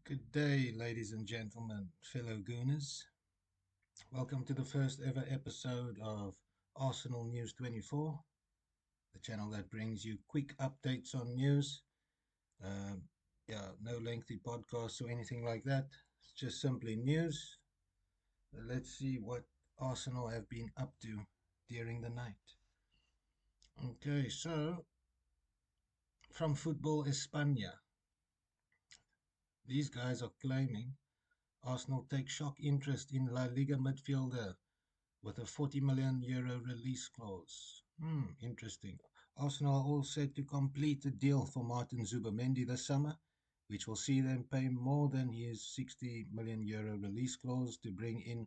Good day, ladies and gentlemen, fellow Gooners. Welcome to the first ever episode of Arsenal News24, the channel that brings you quick updates on news. Um, no lengthy podcasts or anything like that. It's just simply news. Let's see what Arsenal have been up to during the night. Okay, so from Football España, these guys are claiming Arsenal take shock interest in La Liga midfielder with a 40 million euro release clause. Interesting. Arsenal are all set to complete a deal for Martin Zubamendi this summer, which will see them pay more than his 60 million euro release clause to bring in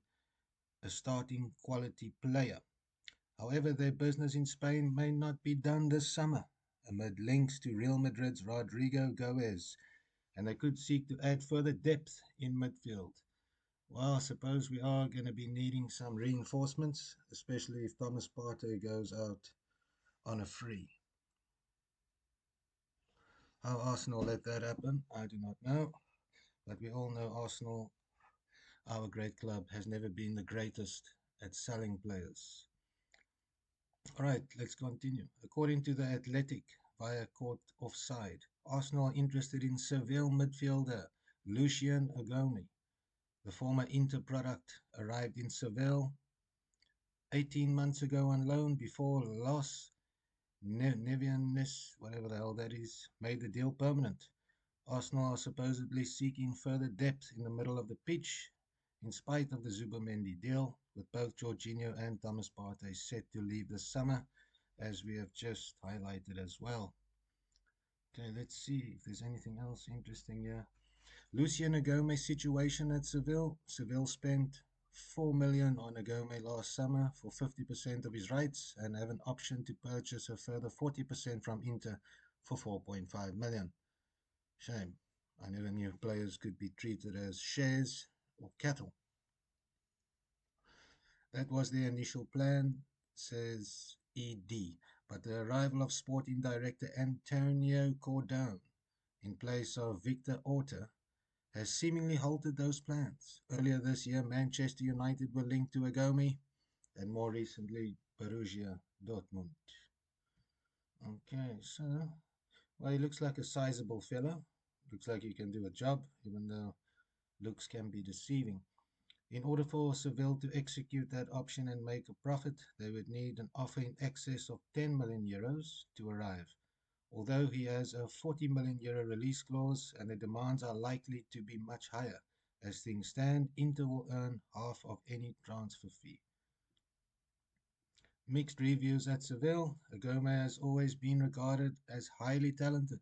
a starting quality player. However, their business in Spain may not be done this summer, amid links to Real Madrid's Rodrygo Goes, and they could seek to add further depth in midfield. Well, I suppose we are going to be needing some reinforcements, especially if Thomas Partey goes out on a free. How Arsenal let that happen, I do not know. But we all know Arsenal, our great club, has never been the greatest at selling players. All right, let's continue. According to The Athletic, via Court Offside, Arsenal are interested in Seville midfielder Lucien Agome. The former Inter product arrived in Seville 18 months ago on loan before Los Nevianes, whatever the hell that is, made the deal permanent. Arsenal are supposedly seeking further depth in the middle of the pitch, in spite of the Zubamendi deal, with both Jorginho and Thomas Partey set to leave this summer, as we have just highlighted as well. Okay, let's see if there's anything else interesting here. Lucien Agome's situation at Seville. Seville spent 4 million on Agome last summer for 50% of his rights and have an option to purchase a further 40% from Inter for 4.5 million. Shame. I never knew players could be treated as shares or cattle. That was the initial plan, says ED, but the arrival of sporting director Antonio Cordon in place of Victor Orta has seemingly halted those plans. Earlier this year, Manchester United were linked to Agome, and more recently, Borussia Dortmund. Okay, so, well, he looks like a sizable fellow. Looks like he can do a job, even though looks can be deceiving. In order for Seville to execute that option and make a profit, they would need an offer in excess of 10 million euros to arrive. Although he has a 40 million euro release clause and the demands are likely to be much higher. As things stand, Inter will earn half of any transfer fee. Mixed reviews at Seville. Agome has always been regarded as highly talented,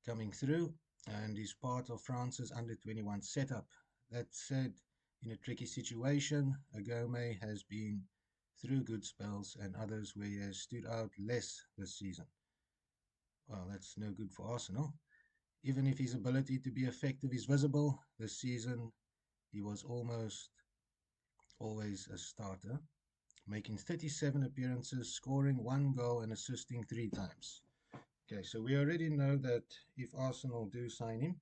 coming through, and is part of France's under-21 setup. That said, in a tricky situation, Agome has been through good spells and others where he has stood out less this season. Well, that's no good for Arsenal. Even if his ability to be effective is visible, this season he was almost always a starter, making 37 appearances, scoring 1 goal and assisting 3 times. Okay, so we already know that if Arsenal do sign him,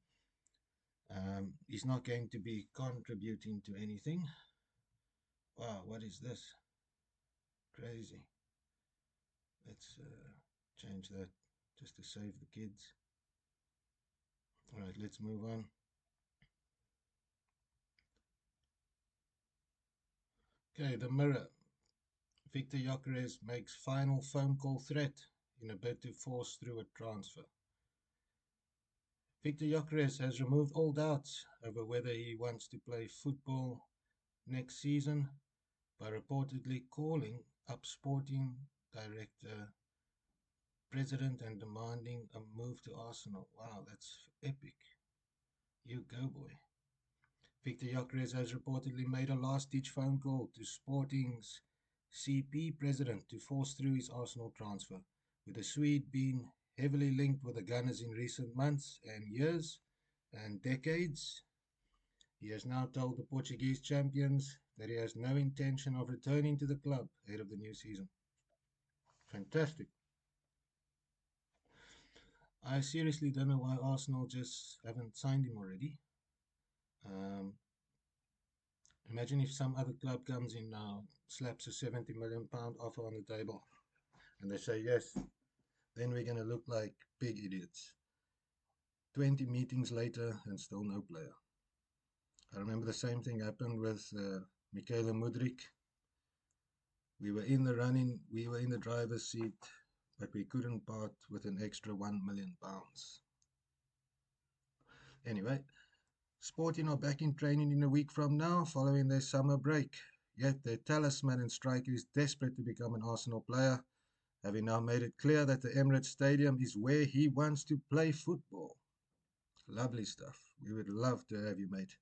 he's not going to be contributing to anything. Wow, what is this? Crazy. Let's change that just to save the kids. All right, let's move on. Okay, the Mirror. Victor Gyökeres makes final phone call threat in a bid to force through a transfer. Victor Gyökeres has removed all doubts over whether he wants to play football next season by reportedly calling up sporting director, president, and demanding a move to Arsenal. Wow, that's epic. You go, boy. Victor Gyökeres has reportedly made a last-ditch phone call to Sporting's CP president to force through his Arsenal transfer, with the Swede being heavily linked with the Gunners in recent months and years and decades. He has now told the Portuguese champions that he has no intention of returning to the club ahead of the new season. Fantastic. I seriously don't know why Arsenal just haven't signed him already. Um, Imagine if some other club comes in now, slaps a 70 million pound offer on the table, and they say yes, then we're going to look like big idiots. 20 meetings later, and still no player. I remember the same thing happened with Michaela Mudrik. We were in the running, we were in the driver's seat, but we couldn't part with an extra £1 million. Anyway, Sporting are back in training in a week from now, following their summer break. Yet their talisman and striker is desperate to become an Arsenal player, having now made it clear that the Emirates Stadium is where he wants to play football. Lovely stuff. We would love to have you, mate.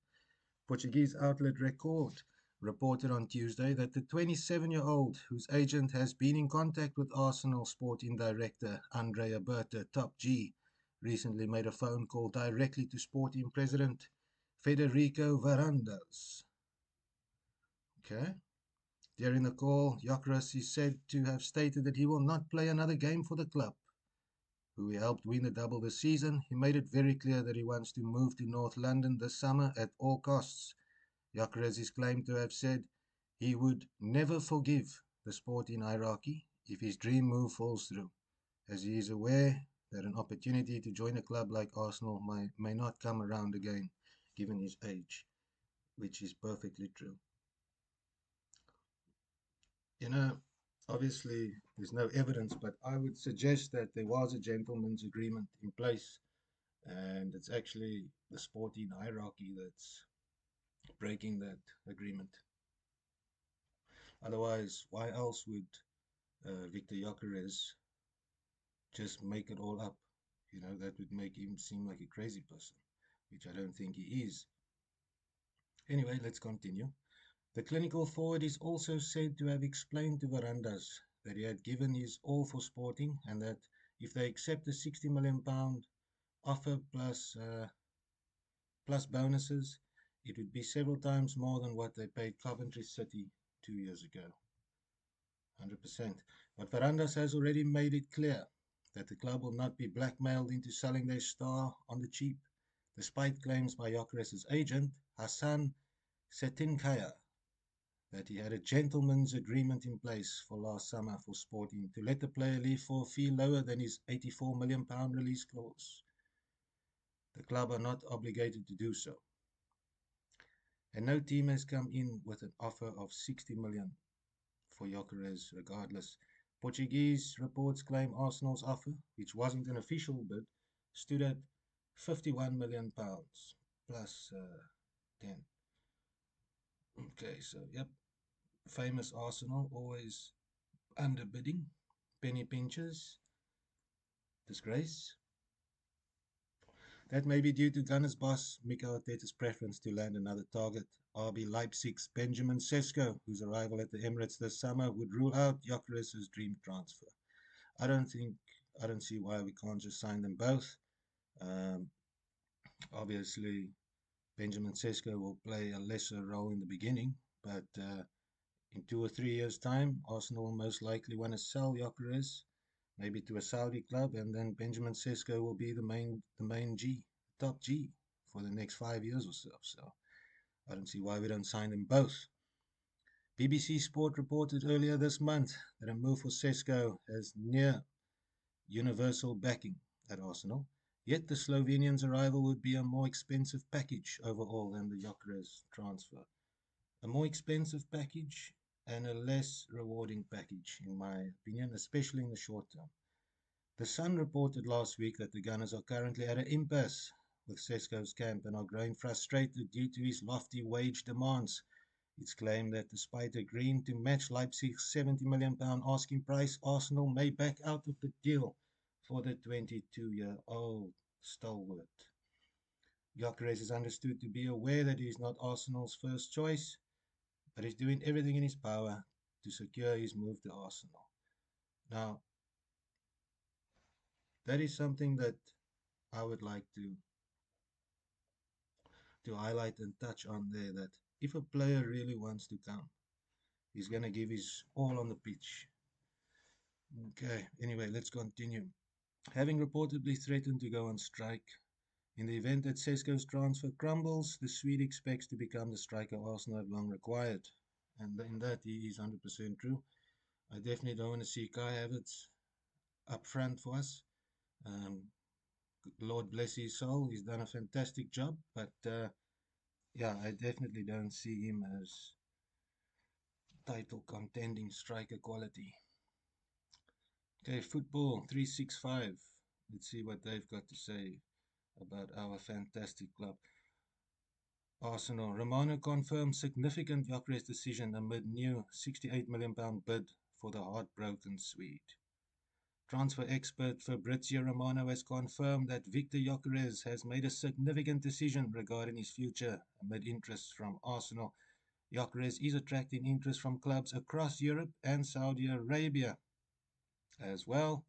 Portuguese outlet Record reported on Tuesday that the 27-year-old, whose agent has been in contact with Arsenal sporting director Andrea Berta, Top G, recently made a phone call directly to sporting president Federico Varandas. Okay. During the call, Gyökeres is said to have stated that he will not play another game for the club, who he helped win the double this season. He made it very clear that he wants to move to North London this summer at all costs. Gyökeres is claimed to have said he would never forgive the sporting hierarchy if his dream move falls through, as he is aware that an opportunity to join a club like Arsenal may not come around again, given his age, which is perfectly true. You know, obviously there's no evidence, but I would suggest that there was a gentleman's agreement in place, and it's actually the sporting hierarchy that's breaking that agreement. Otherwise, why else would Victor Gyökeres just make it all up? You know, that would make him seem like a crazy person, which I don't think he is. Anyway, let's continue. The clinical forward is also said to have explained to Varandas that he had given his all for Sporting, and that if they accept the £60 million offer plus bonuses, it would be several times more than what they paid Coventry City 2 years ago. 100%. But Varandas has already made it clear that the club will not be blackmailed into selling their star on the cheap, despite claims by Gyökeres' agent, Hassan Setinkaya, that he had a gentleman's agreement in place for last summer for Sporting to let the player leave for a fee lower than his £84 million release clause. The club are not obligated to do so. And no team has come in with an offer of 60 million for Gyökeres regardless. Portuguese reports claim Arsenal's offer, which wasn't an official bid, stood at £51 million plus 10. Okay, so yep, famous Arsenal, always underbidding, penny pinchers, disgrace. That may be due to Gunners boss Mikel Arteta's preference to land another target. RB Leipzig's Benjamin Sesko, whose arrival at the Emirates this summer would rule out Gyökeres' dream transfer. I don't see why we can't just sign them both. Um, Obviously, Benjamin Sesko will play a lesser role in the beginning, but in 2 or 3 years' time, Arsenal will most likely want to sell Gyökeres, maybe to a Saudi club, and then Benjamin Sesko will be the main G, top G, for the next 5 years or so. So I don't see why we don't sign them both. BBC Sport reported earlier this month that a move for Sesko has near universal backing at Arsenal. Yet the Slovenian's arrival would be a more expensive package overall than the Gyökeres transfer. A more expensive package and a less rewarding package, in my opinion, especially in the short term. The Sun reported last week that the Gunners are currently at an impasse with Sesko's camp and are growing frustrated due to his lofty wage demands. It's claimed that despite agreeing to match Leipzig's £70 million asking price, Arsenal may back out of the deal for the 22-year-old stalwart. Gyökeres is understood to be aware that he is not Arsenal's first choice, but is doing everything in his power to secure his move to Arsenal. Now, that is something that I would like to highlight and touch on there, that if a player really wants to come, he's going to give his all on the pitch. Okay, anyway, let's continue. Having reportedly threatened to go on strike. In the event that Sesko's transfer crumbles, the Swede expects to become the striker Arsenal have long required. And in that, he is 100% true. I definitely don't want to see Kai Havertz up front for us. Um, Lord bless his soul, he's done a fantastic job. But yeah, I definitely don't see him as title contending striker quality. Okay, football 365. Let's see what they've got to say about our fantastic club. Arsenal. Romano confirmed significant Gyökeres decision amid new £68 million bid for the heartbroken Swede. Transfer expert Fabrizio Romano has confirmed that Victor Gyökeres has made a significant decision regarding his future amid interest from Arsenal. Gyökeres is attracting interest from clubs across Europe and Saudi Arabia as well.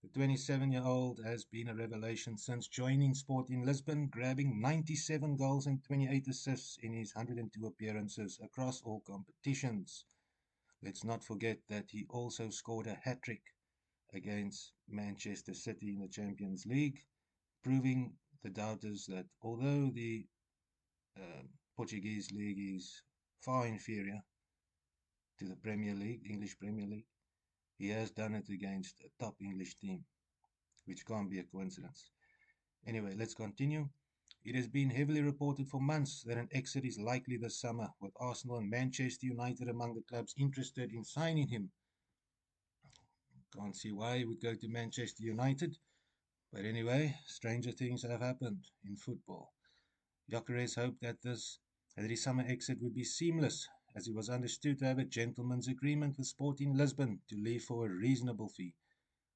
The 27-year-old has been a revelation since joining Sporting Lisbon, grabbing 97 goals and 28 assists in his 102 appearances across all competitions. Let's not forget that he also scored a hat-trick against Manchester City in the Champions League, proving the doubters that although the uh, Portuguese league is far inferior to the Premier League, English Premier League, he has done it against a top English team, which can't be a coincidence. Anyway, let's continue. It has been heavily reported for months that an exit is likely this summer, with Arsenal and Manchester United among the clubs interested in signing him. Can't see why he would go to Manchester United, but anyway, stranger things have happened in football. Gyökeres hoped that his summer exit would be seamless, as he was understood to have a gentleman's agreement with Sporting Lisbon to leave for a reasonable fee.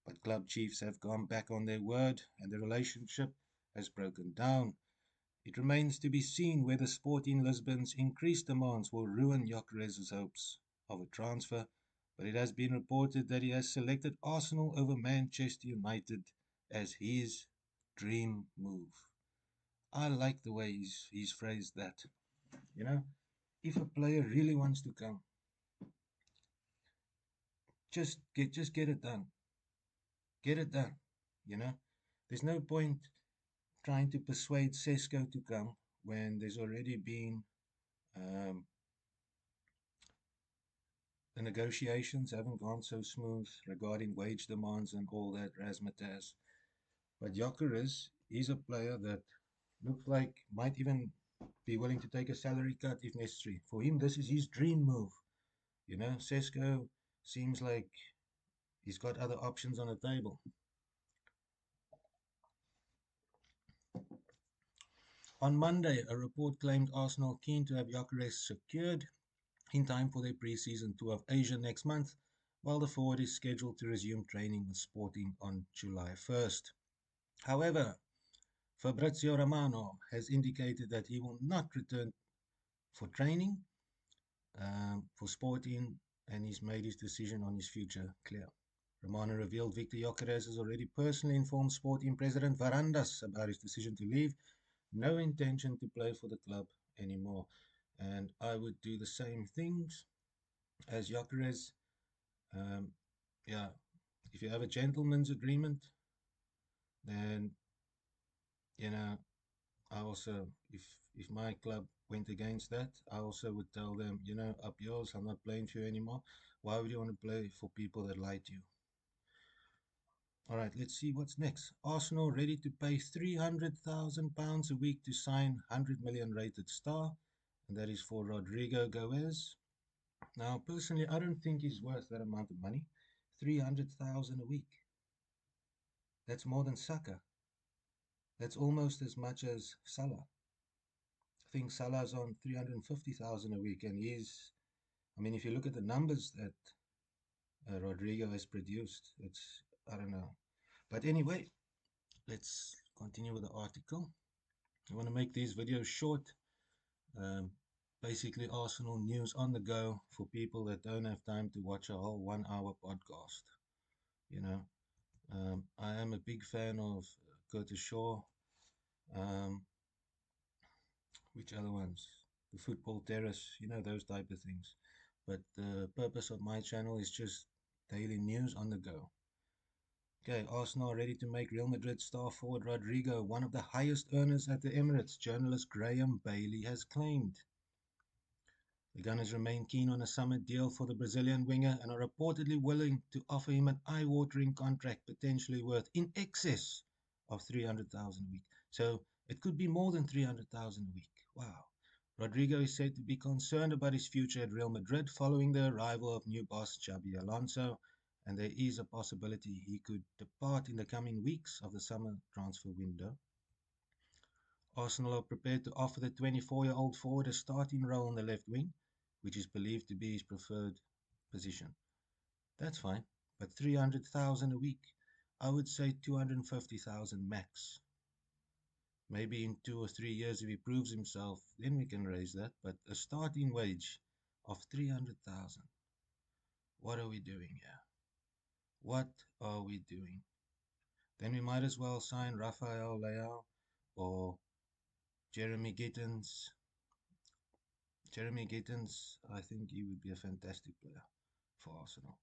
But club chiefs have gone back on their word, and the relationship has broken down. It remains to be seen whether Sporting Lisbon's increased demands will ruin Gyökeres' hopes of a transfer, but it has been reported that he has selected Arsenal over Manchester United as his dream move. I like the way he's phrased that. You know, if a player really wants to come, just get it done. Get it done. You know, there's no point trying to persuade Sesko to come when there's already been um, the negotiations haven't gone so smooth regarding wage demands and all that razzmatazz. But Gyökeres is a player that looks like might even be willing to take a salary cut if necessary. For him, this is his dream move. You know, Sesko seems like he's got other options on the table. On Monday, a report claimed Arsenal keen to have Gyökeres secured in time for their pre-season tour of Asia next month, while the forward is scheduled to resume training with Sporting on July 1st. However, Fabrizio Romano has indicated that he will not return for training for Sporting, and he's made his decision on his future clear. Romano revealed Victor Gyökeres has already personally informed Sporting President Varandas about his decision to leave, no intention to play for the club anymore. And I would do the same things as Gyökeres. Um, yeah, if you have a gentleman's agreement, then you know I also, if my club went against that, I also would tell them, up yours, I'm not playing for you anymore. Why would you want to play for people that lie to you? All right, let's see what's next. Arsenal ready to pay £300,000 a week to sign 100 million rated star, and that is for Rodrygo Goes. Now, personally, I don't think he's worth that amount of money. 300,000 a week. That's more than Saka. That's almost as much as Salah. I think Salah's on 350,000 a week, and I mean, if you look at the numbers that Rodrygo has produced, I don't know. But anyway, let's continue with the article. I want to make these videos short. Um, Basically, Arsenal news on the go for people that don't have time to watch a whole 1 hour podcast. You know, I am a big fan of Curtis Shaw. Um, which other ones? The Football Terrace, those type of things. But the purpose of my channel is just daily news on the go. Okay, Arsenal are ready to make Real Madrid star forward Rodrygo one of the highest earners at the Emirates, journalist Graham Bailey has claimed. The Gunners remain keen on a summer deal for the Brazilian winger and are reportedly willing to offer him an eye-watering contract potentially worth in excess of 300,000 a week. So it could be more than 300,000 a week. Wow. Rodrygo is said to be concerned about his future at Real Madrid following the arrival of new boss Xabi Alonso, and there is a possibility he could depart in the coming weeks of the summer transfer window. Arsenal are prepared to offer the 24-year-old forward a starting role on the left wing, which is believed to be his preferred position. That's fine, but 300,000 a week. I would say 250,000 max. Maybe in 2 or 3 years, if he proves himself, then we can raise that. But a starting wage of 300,000. What are we doing here? What are we doing? Then we might as well sign Rafael Leao or Jeremy Gittins. Jeremy Gittins, I think he would be a fantastic player for Arsenal.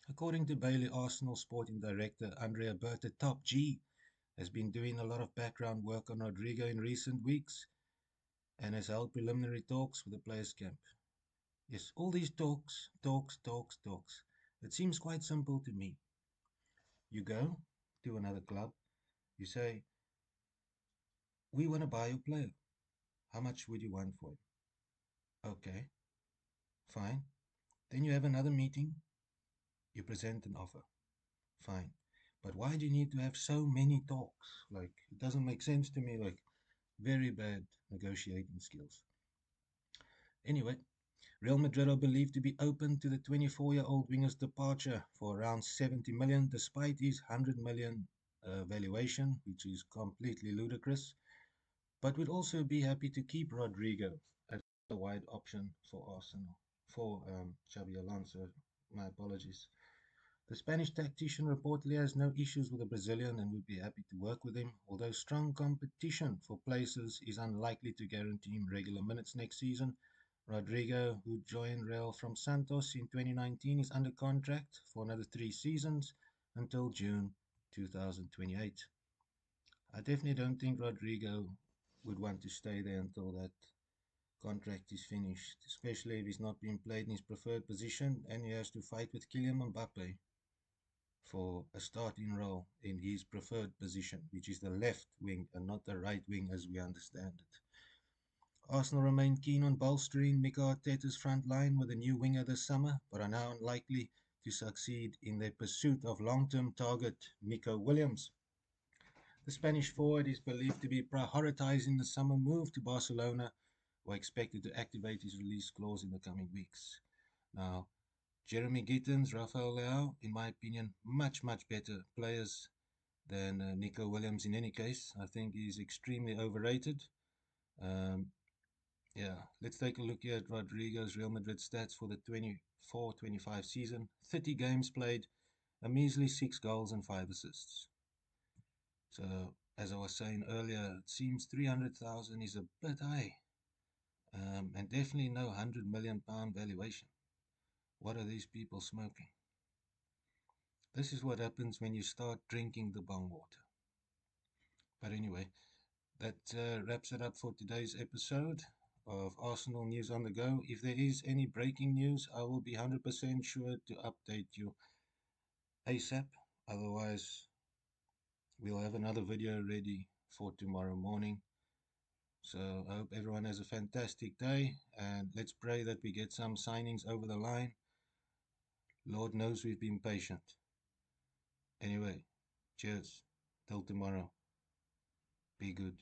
According to Bailey, Arsenal sporting director Andrea Berta Top G has been doing a lot of background work on Rodrygo in recent weeks and has held preliminary talks with the players' camp. Yes, all these talks. It seems quite simple to me. You go to another club, you say, we want to buy your player. How much would you want for him? Okay, fine. Then you have another meeting, you present an offer. Fine. But why do you need to have so many talks? Like, it doesn't make sense to me. Like, very bad negotiating skills. Anyway, Real Madrid are believed to be open to the 24-year-old winger's departure for around 70 million, despite his 100 million valuation, which is completely ludicrous, but would also be happy to keep Rodrygo as a wide option for Arsenal, for Xabi Alonso. My apologies. The Spanish tactician reportedly has no issues with the Brazilian and would be happy to work with him, although strong competition for places is unlikely to guarantee him regular minutes next season. Rodrygo, who joined Real from Santos in 2019, is under contract for another 3 seasons until June 2028. I definitely don't think Rodrygo would want to stay there until that contract is finished, especially if he's not being played in his preferred position and he has to fight with Kylian Mbappe for a starting role in his preferred position, which is the left wing and not the right wing as we understand it. Arsenal remain keen on bolstering Mikel Arteta's front line with a new winger this summer, but are now unlikely to succeed in their pursuit of long-term target Nico Williams. The Spanish forward is believed to be prioritizing the summer move to Barcelona, who are expected to activate his release clause in the coming weeks. Now, Jeremy Gittins, Rafael Leao, in my opinion, much better players than Nico Williams in any case. I think he's extremely overrated. Um, yeah, let's take a look here at Rodrygo's Real Madrid stats for the 24-25 season. 30 games played, a measly 6 goals and 5 assists. So, as I was saying earlier, it seems 300,000 is a bit high. And definitely no £100 million valuation. What are these people smoking? This is what happens when you start drinking the bong water. But anyway, that wraps it up for today's episode of Arsenal News on the Go. If there is any breaking news, I will be 100% sure to update you ASAP. Otherwise, we'll have another video ready for tomorrow morning. So I hope everyone has a fantastic day, and let's pray that we get some signings over the line. Lord knows we've been patient. Anyway, cheers. Till tomorrow. Be good.